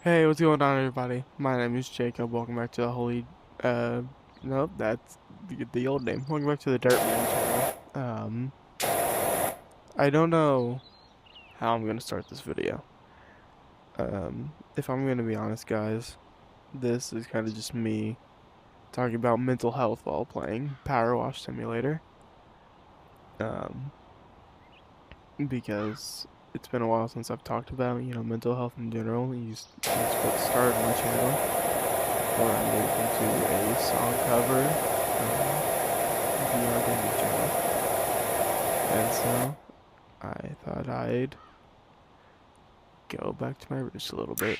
Hey, what's going on, everybody? My name is Jacob. Welcome back to the uh, nope, that's the old name. Welcome back to the Dirt Man channel. I don't know how I'm gonna start this video. If I'm gonna be honest, guys, this is kind of just me talking about mental health while playing Power Wash Simulator. Um, because it's been a while since I've talked about, mental health in general. That's what started my channel. Or I moved into a song cover VR gaming channel. And so I thought I'd go back to my roots a little bit.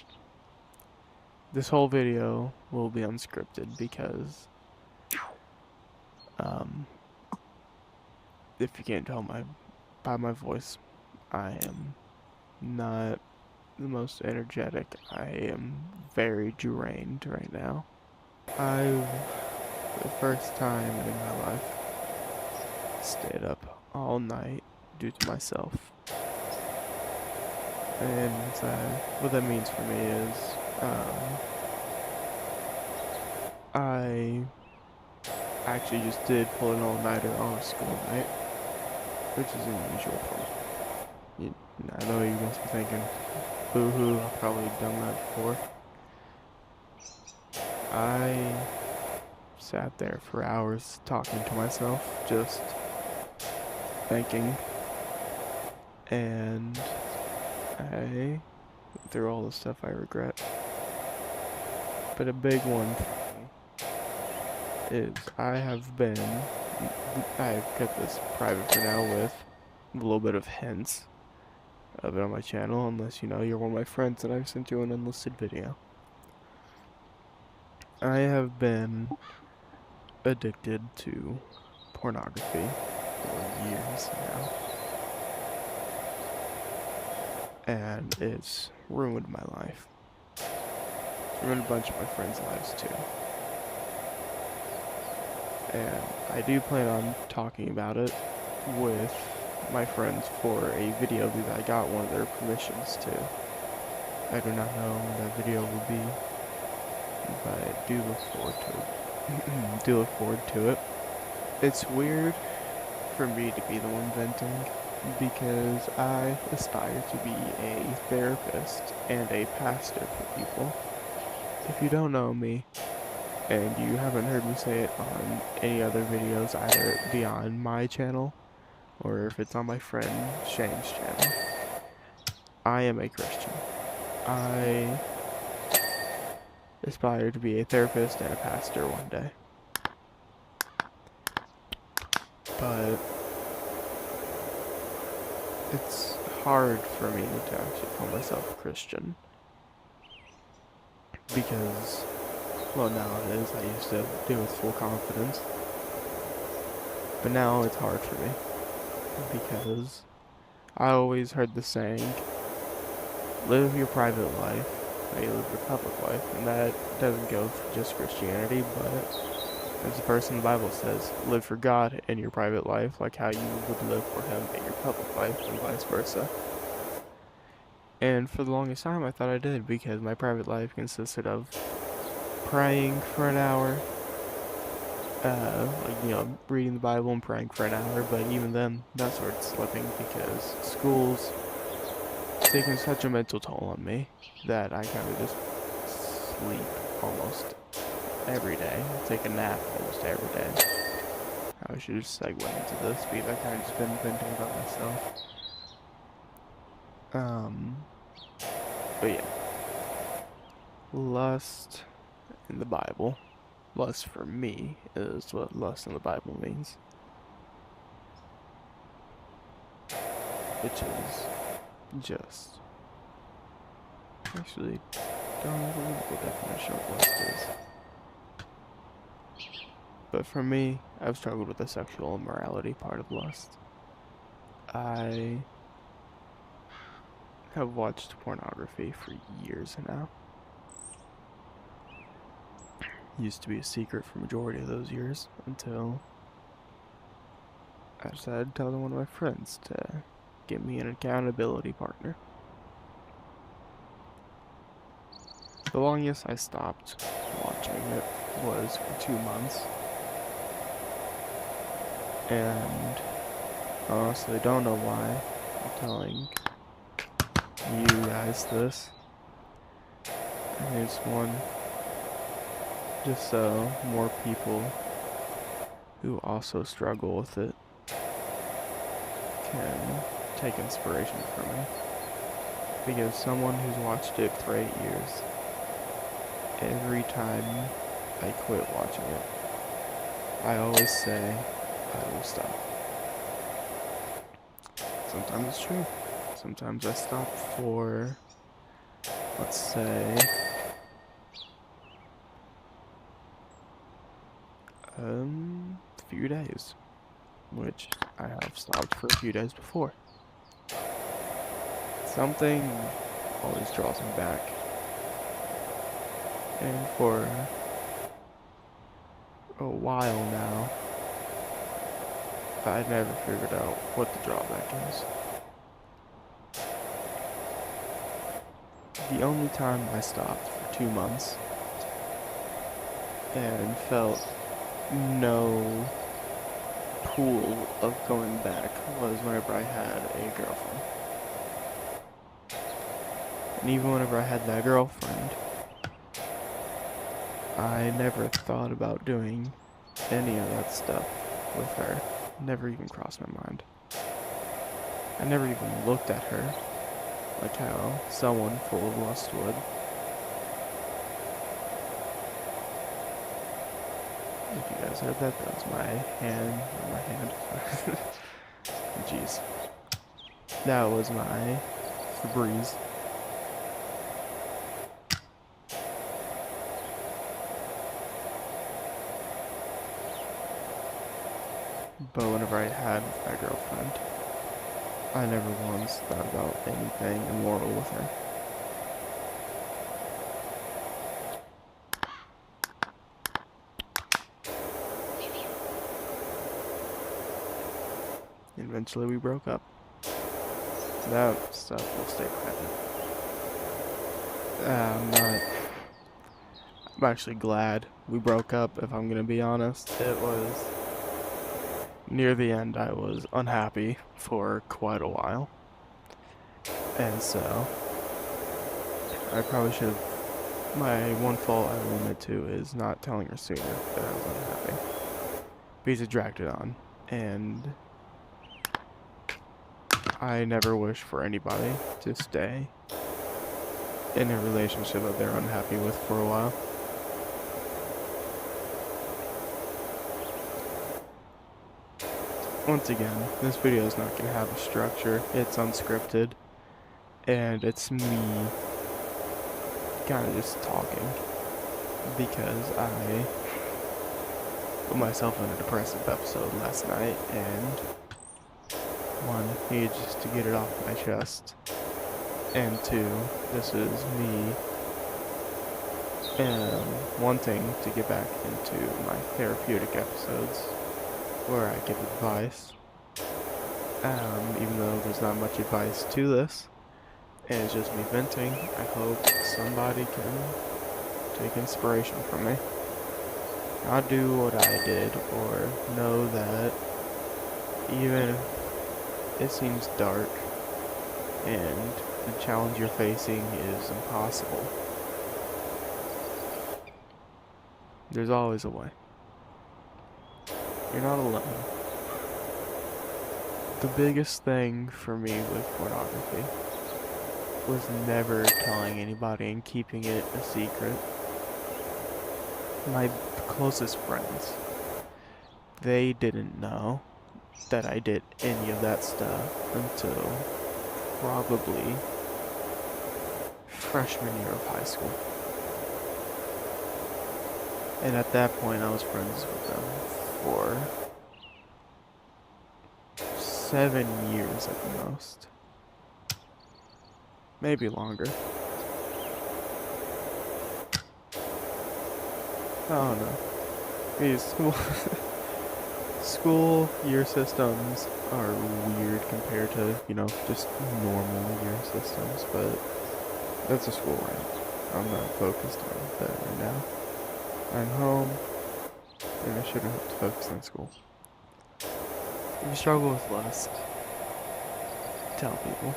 This whole video will be unscripted because um, if you can't tell by my voice, I am not the most energetic. I am very drained right now. I, for the first time in my life, stayed up all night due to myself. And what that means for me is I actually just did pull an all-nighter on a school night, which is unusual for me. I know you must be thinking, boo-hoo, I've probably done that before. I sat there for hours talking to myself, just thinking, and I went through all the stuff I regret. But a big one for me is I've kept this private for now with a little bit of hints of it on my channel, unless you know you're one of my friends and I've sent you an unlisted video. I have been addicted to pornography for years now, and it's ruined my life. It's ruined a bunch of my friends' lives too. And I do plan on talking about it with my friends for a video that I got one of their permissions to. I do not know when that video will be, but I do look forward to it. Do look forward to it. It's weird for me to be the one venting because I aspire to be a therapist and a pastor for people. If you don't know me, and you haven't heard me say it on any other videos either beyond my channel, or if it's on my friend Shane's channel, I am a Christian. I aspire to be a therapist and a pastor one day. But it's hard for me to actually call myself a Christian. Because, well, nowadays I used to do it with full confidence. But now it's hard for me. Because I always heard the saying, live your private life how you live your public life. And that doesn't go for just Christianity, but as the verse in the Bible says, live for God in your private life like how you would live for Him in your public life, and vice versa. And for the longest time, I thought I did, because my private life consisted of praying for an hour, reading the Bible and praying for an hour, but even then, that started slipping because school's taking such a mental toll on me that I kind of just sleep almost every day. I take a nap almost every day. I should just segue into this because I kind of just been venting about myself. But yeah. Lust in the Bible. Lust for me is what lust in the Bible means. Which is just... Actually, don't know what the definition of lust is. But for me, I've struggled with the sexual immorality part of lust. I have watched pornography for years now. Used to be a secret for majority of those years until I decided to tell one of my friends to get me an accountability partner. The longest I stopped watching it was for 2 months. And honestly, don't know why I'm telling you guys this. I think it's one, just so more people who also struggle with it can take inspiration from me. Because someone who's watched it for 8 years, every time I quit watching it, I always say I will stop. Sometimes it's true. Sometimes I stop for, let's say, a few days, which I have stopped for a few days before. Something always draws me back. And for a while now, I never figured out what the drawback is. The only time I stopped for 2 months and felt no pool of going back was whenever I had a girlfriend. And even whenever I had that girlfriend, I never thought about doing any of that stuff with her. Never even crossed my mind. I never even looked at her like how someone full of lust would. If you guys heard that, that was my hand. Jeez. That was my Febreze. But whenever I had my girlfriend, I never once thought about anything immoral with her. Eventually we broke up. That stuff will stay private. I'm actually glad we broke up, if I'm gonna be honest. It was near the end, I was unhappy for quite a while. And so, I probably should have. My one fault I will admit to is not telling her sooner that I was unhappy. Because it dragged it on. And I never wish for anybody to stay in a relationship that they're unhappy with for a while. Once again, this video is not going to have a structure. It's unscripted. And it's me kind of just talking. Because I put myself in a depressive episode last night. And one, needed just to get it off my chest. And two, this is me wanting to get back into my therapeutic episodes where I give advice, even though there's not much advice to this, and it's just me venting. I hope somebody can take inspiration from me, not do what I did, or know that even if it seems dark and the challenge you're facing is impossible, there's always a way. You're not alone. The biggest thing for me with pornography was never telling anybody and keeping it a secret. My closest friends, they didn't know that I did any of that stuff until probably freshman year of high school. And at that point, I was friends with them for 7 years at the most. Maybe longer. I don't know. These school year systems are weird compared to, just normal year systems, but that's a school rant. I'm not focused on that right now. I'm home, and I shouldn't have to focus on school. If you struggle with lust, tell people.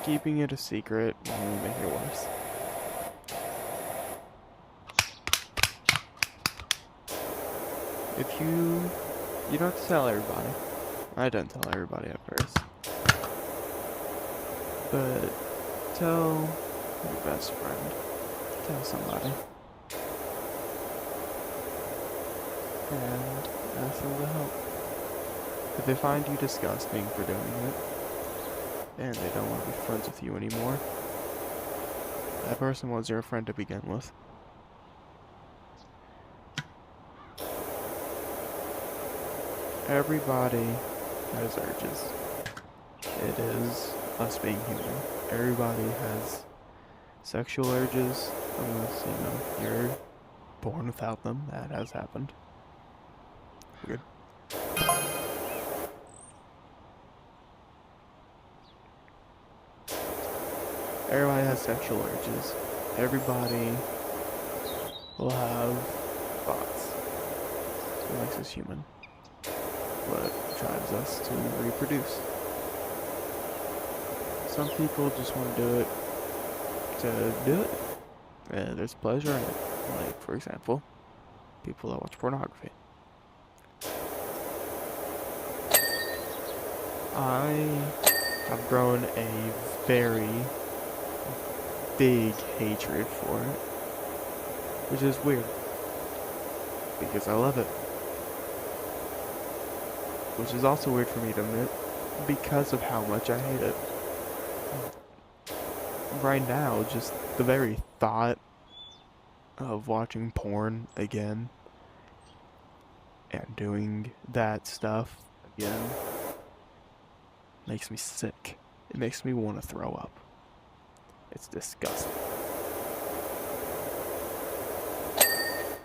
Keeping it a secret will only make it worse. If you don't have to tell everybody. I didn't tell everybody at first. But tell your best friend. Tell somebody. And ask them to help. If they find you disgusting for doing it, and they don't want to be friends with you anymore, that person was your friend to begin with. Everybody has urges. It is us being human. Everybody has sexual urges, unless, you're born without them. That has happened. Weird. Everybody has sexual urges. Everybody will have thoughts. That's what makes us human. What drives us to reproduce. Some people just want to do it to do it. There's pleasure in it. Like, for example, people that watch pornography. I have grown a very big hatred for it, which is weird, because I love it. Which is also weird for me to admit, because of how much I hate it. Right now, just the very thought of watching porn again and doing that stuff again makes me sick. It makes me want to throw up. It's disgusting.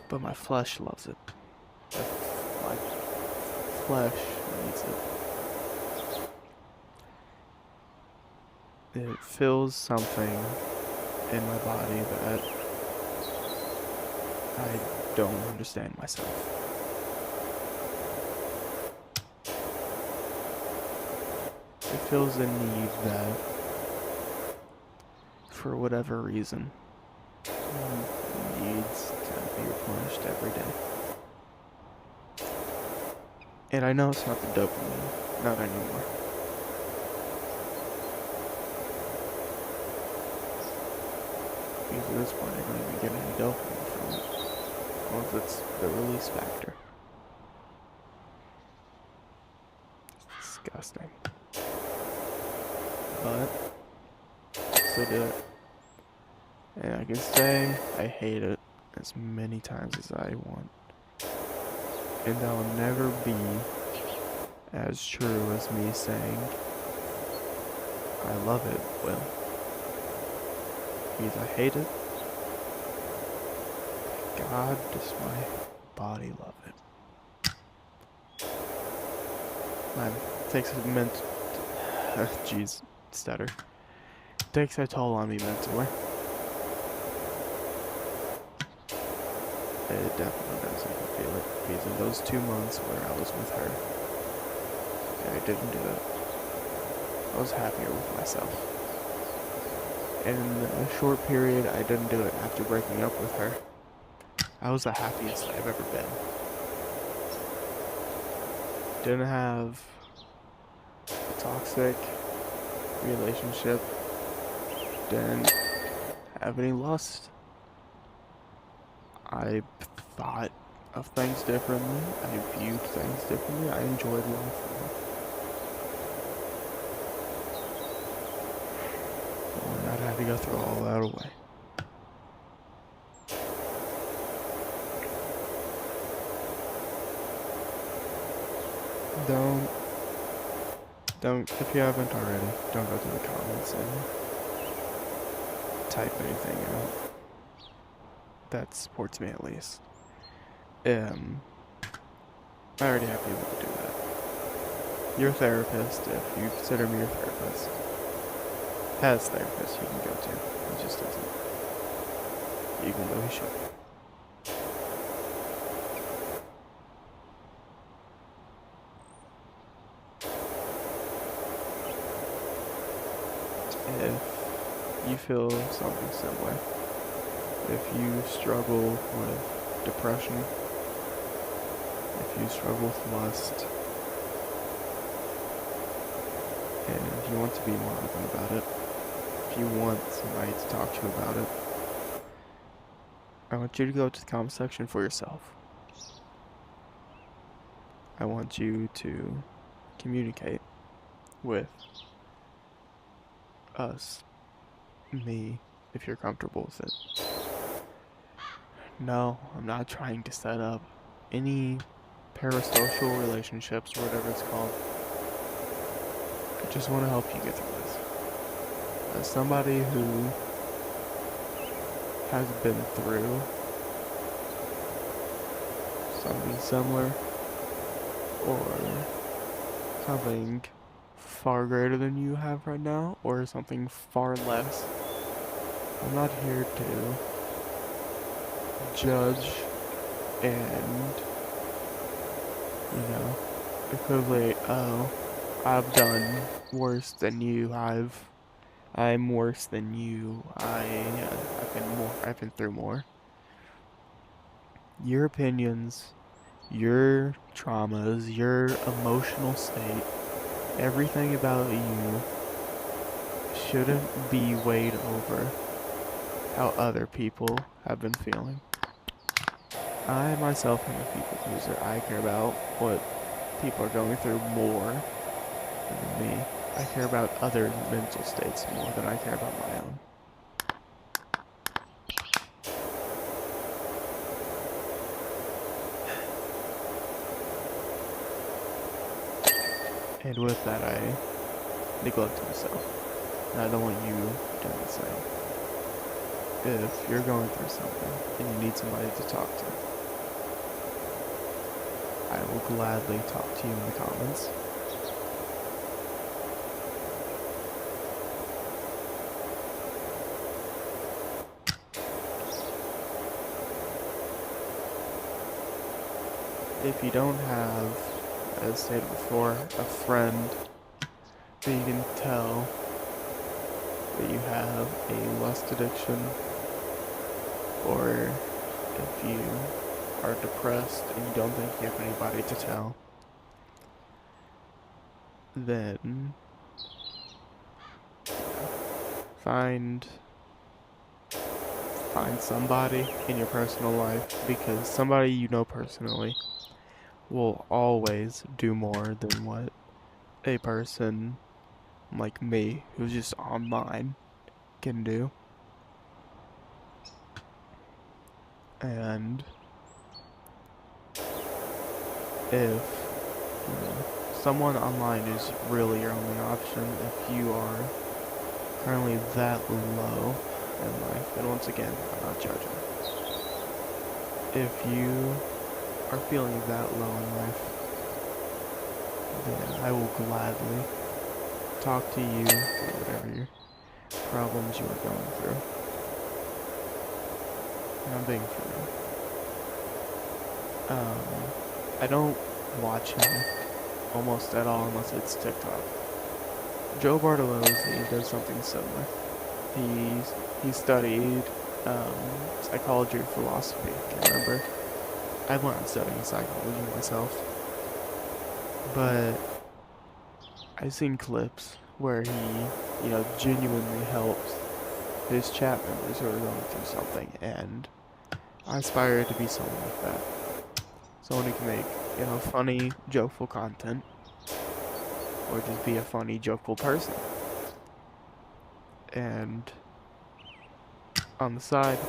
But my flesh loves it. My flesh needs it. It fills something in my body that I don't understand myself. It fills a need that, for whatever reason, needs to be replenished every day. And I know it's not the dopamine, not anymore. Because at this point I don't even get any dopamine from it. Once it's the release factor. It's disgusting. But still do it. And I can say I hate it as many times as I want. And that will never be as true as me saying I love it will. Because I hate it. God, does my body love it. Man, it takes a jeez, stutter. It takes a toll on me mentally. It definitely does. I can feel it. Because in those 2 months where I was with her, I didn't do it. I was happier with myself. In a short period, I didn't do it after breaking up with her. I was the happiest I've ever been. Didn't have a toxic relationship. Didn't have any lust. I thought of things differently. I viewed things differently. I enjoyed life more. And I'd have to go through all that away. Don't, if you haven't already, don't go to the comments and type anything out. That supports me at least. I already have people to do that. Your therapist, if you consider me your therapist, has therapists you can go to. It just doesn't. even though he should. If you feel something similar, if you struggle with depression, if you struggle with lust, and you want to be more open about it, if you want somebody to talk to you about it, I want you to go to the comment section for yourself. I want you to communicate with us, me, if you're comfortable with it. No, I'm not trying to set up any parasocial relationships or whatever it's called. I just want to help you get through this. As somebody who has been through something similar or something far greater than you have right now or something far less, I'm not here to judge and, equivalent, oh, I've done worse than you, I'm worse than you, I've been through more. Your opinions, your traumas, your emotional state, everything about you shouldn't be weighed over how other people have been feeling. I myself am a people pleaser. I care about what people are going through more than me. I care about other mental states more than I care about my own. And with that, I neglect myself. And I don't want you doing the same. If you're going through something and you need somebody to talk to, I will gladly talk to you in the comments. If you don't have, as stated before, a friend that you can tell that you have a lust addiction, or if you are depressed and you don't think you have anybody to tell, then find somebody in your personal life, because somebody you know personally will always do more than what a person like me, who's just online, can do. And if someone online is really your only option, if you are currently that low in life, and once again, I'm not judging, if you are feeling that low in life, then I will gladly talk to you through whatever your problems you are going through. And I'm being for real. I don't watch him almost at all unless it's TikTok. Joe Bartolozzi does something similar. He studied psychology or philosophy, I can't remember. I learned studying psychology myself. But I've seen clips where he, genuinely helps his chat members who are going through something, and I aspire to be someone like that. Someone who can make, funny, jokeful content, or just be a funny, jokeful person. And on the side,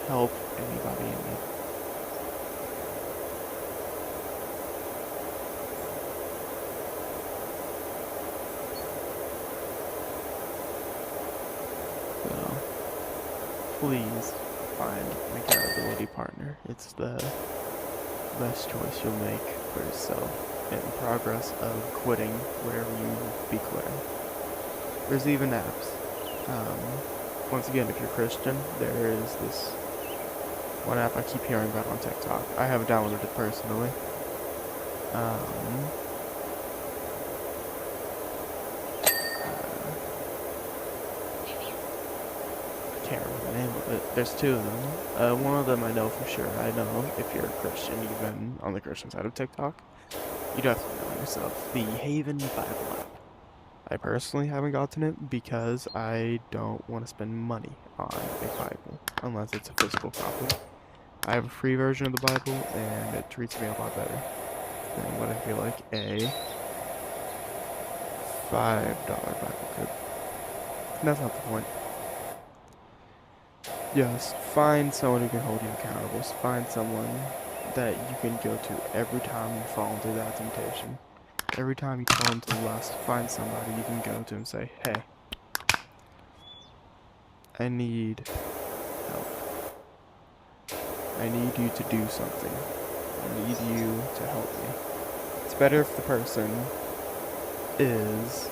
help anybody in need. So, please find an accountability partner. It's the best choice you'll make for yourself in progress of quitting whatever you be quitting. There's even apps once again, if you're Christian, there is this one app I keep hearing about on TikTok. I haven't downloaded it personally. I can't remember the name of it. There's two of them. One of them I know for sure. I know if you're a Christian, even on the Christian side of TikTok, you definitely know yourself. The Haven Bible app. I personally haven't gotten it because I don't want to spend money on a Bible unless it's a physical copy. I have a free version of the Bible and it treats me a lot better than what I feel like a $5 Bible could. And that's not the point. Just find someone who can hold you accountable. Find someone that you can go to every time you fall into that temptation. Every time you fall into lust, find somebody you can go to and say, hey, I need help. I need you to do something. I need you to help me. It's better if the person is,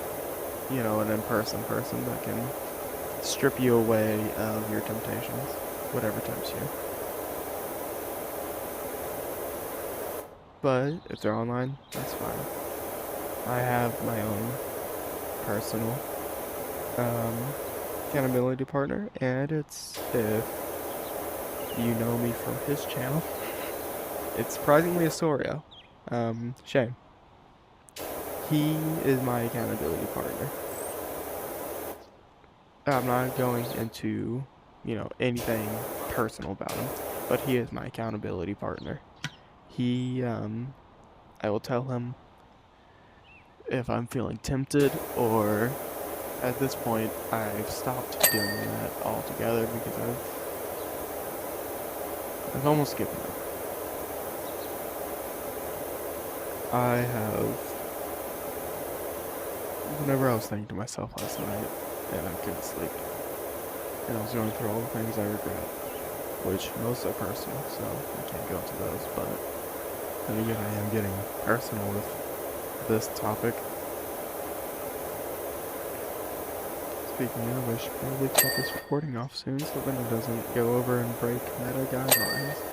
an in-person person that can strip you away of your temptations, whatever tempts you. But if they're online, that's fine. I have my own personal accountability partner, and it's, if you know me from his channel, it's surprisingly Asorio. Shane. He is my accountability partner. I'm not going into, anything personal about him, but he is my accountability partner. I will tell him if I'm feeling tempted, or at this point, I've stopped doing that altogether because I've almost given up. Whenever I was thinking to myself last night, and I couldn't sleep, and I was going through all the things I regret, which most are personal, so I can't go into those, but then again, I am getting personal with this topic. Speaking of, I should probably cut this recording off soon so then it doesn't go over and break meta guidelines.